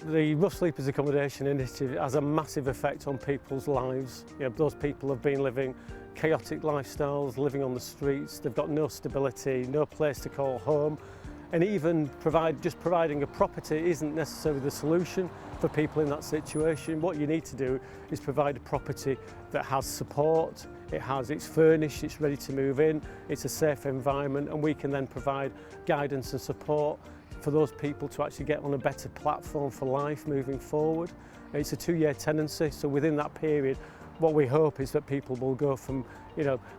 The Rough Sleeping Accommodation Initiative has a massive effect on people's lives. Those people have been living chaotic lifestyles, living on the streets, they've got no stability, no place to call home, and even providing a property isn't necessarily the solution for people in that situation. What you need to do is provide a property that has support, it's furnished, it's ready to move in, it's a safe environment, and we can then provide guidance and support for those people to actually get on a better platform for life moving forward. It's a 2-year tenancy, so within that period what we hope is that people will go from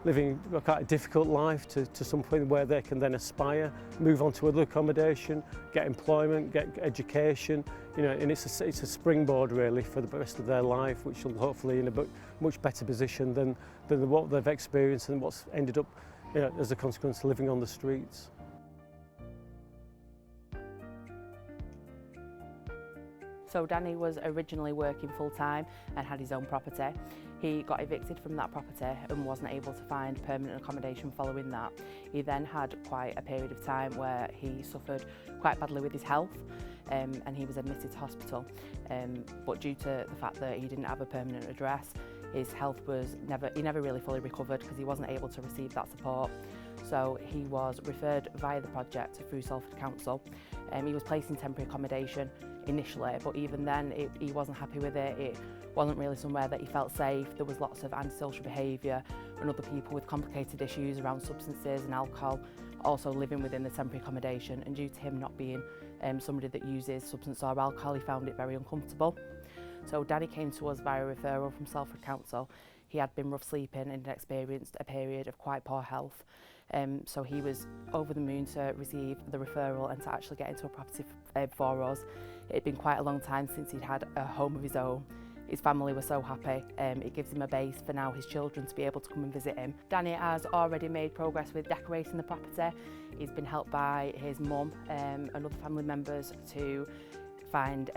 living quite a difficult life to something where they can then aspire, move on to other accommodation, get employment, get education, and it's a springboard really for the rest of their life, which will hopefully in a much better position than what they've experienced and what's ended up as a consequence of living on the streets. So Danny was originally working full-time and had his own property. He got evicted from that property and wasn't able to find permanent accommodation following that. He then had quite a period of time where he suffered quite badly with his health and he was admitted to hospital. But due to the fact that he didn't have a permanent address, his health he never really fully recovered because he wasn't able to receive that support. So he was referred via the project through Salford Council. He was placed in temporary accommodation initially, but even then he wasn't happy with it. It wasn't really somewhere that he felt safe. There was lots of antisocial behaviour and other people with complicated issues around substances and alcohol also living within the temporary accommodation, and due to him not being somebody that uses substance or alcohol, he found it very uncomfortable. So Danny came to us via referral from Salford Council. He had been rough sleeping and had experienced a period of quite poor health. So he was over the moon to receive the referral and to actually get into a property for us. It had been quite a long time since he'd had a home of his own. His family were so happy. It gives him a base for now his children to be able to come and visit him. Danny has already made progress with decorating the property. He's been helped by his mum and other family members to find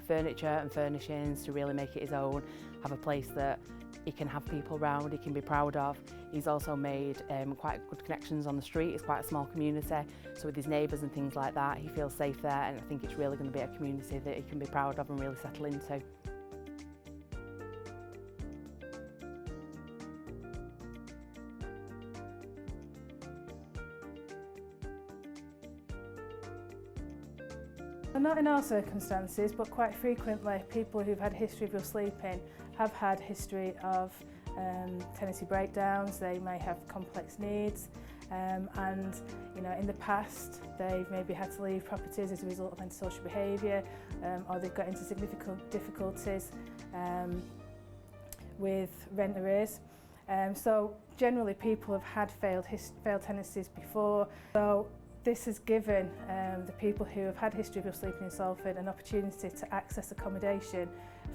furniture and furnishings to really make it his own, have a place that he can have people around, he can be proud of. He's also made quite good connections on the street. It's quite a small community, so with his neighbours and things like that, he feels safe there, and I think it's really going to be a community that he can be proud of and really settle into. Well, not in all circumstances, but quite frequently people who've had a history of rough sleeping have had history of tenancy breakdowns. They may have complex needs and in the past they've maybe had to leave properties as a result of antisocial behaviour or they've got into significant difficulties with rent arrears. So generally people have had failed tenancies before. So this has given the people who have had history of rough sleeping in Salford an opportunity to access accommodation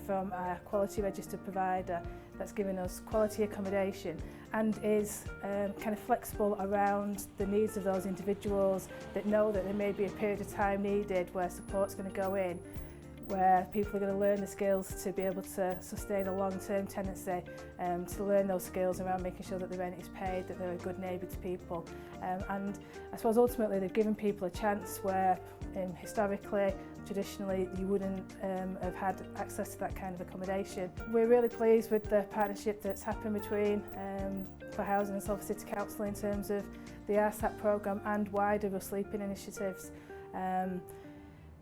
from a quality registered provider that's given us quality accommodation and is kind of flexible around the needs of those individuals, that know that there may be a period of time needed where support's going to go in, where people are going to learn the skills to be able to sustain a long-term tenancy, to learn those skills around making sure that the rent is paid, that they're a good neighbour to people. And I suppose ultimately they've given people a chance where historically, traditionally, you wouldn't have had access to that kind of accommodation. We're really pleased with the partnership that's happened between ForHousing and Salford City Council in terms of the RSAP programme and wider rough sleeping initiatives.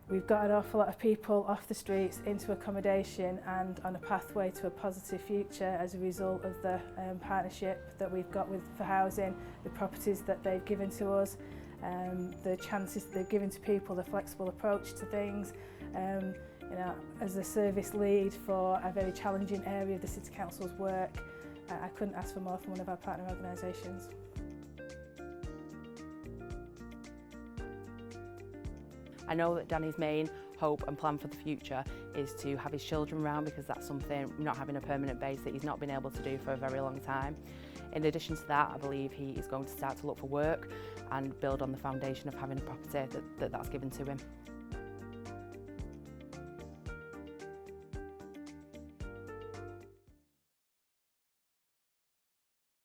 We've got an awful lot of people off the streets into accommodation and on a pathway to a positive future as a result of the partnership that we've got with ForHousing, the properties that they've given to us, the chances that they've given to people, the flexible approach to things. As a service lead for a very challenging area of the City Council's work, I couldn't ask for more from one of our partner organisations. I know that Danny's main hope and plan for the future is to have his children round, because that's something, not having a permanent base, that he's not been able to do for a very long time. In addition to that, I believe he is going to start to look for work and build on the foundation of having a property that's given to him.